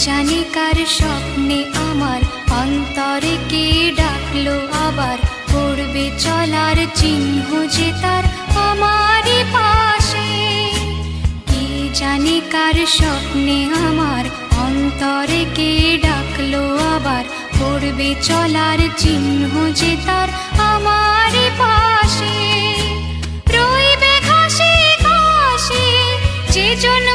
জানি কার স্বপ্নে আমার অন্তরে কে ডাকলো আবার, পড়বে চলার চিহ্ন যে তার আমারই পাশে। কি জানি কার স্বপ্নে আমার অন্তরে কে ডাকলো আবার, পড়বে চলার চিহ্ন যে তার আমারই পাশে। রইবে ঘাসে ঘাসে যে জন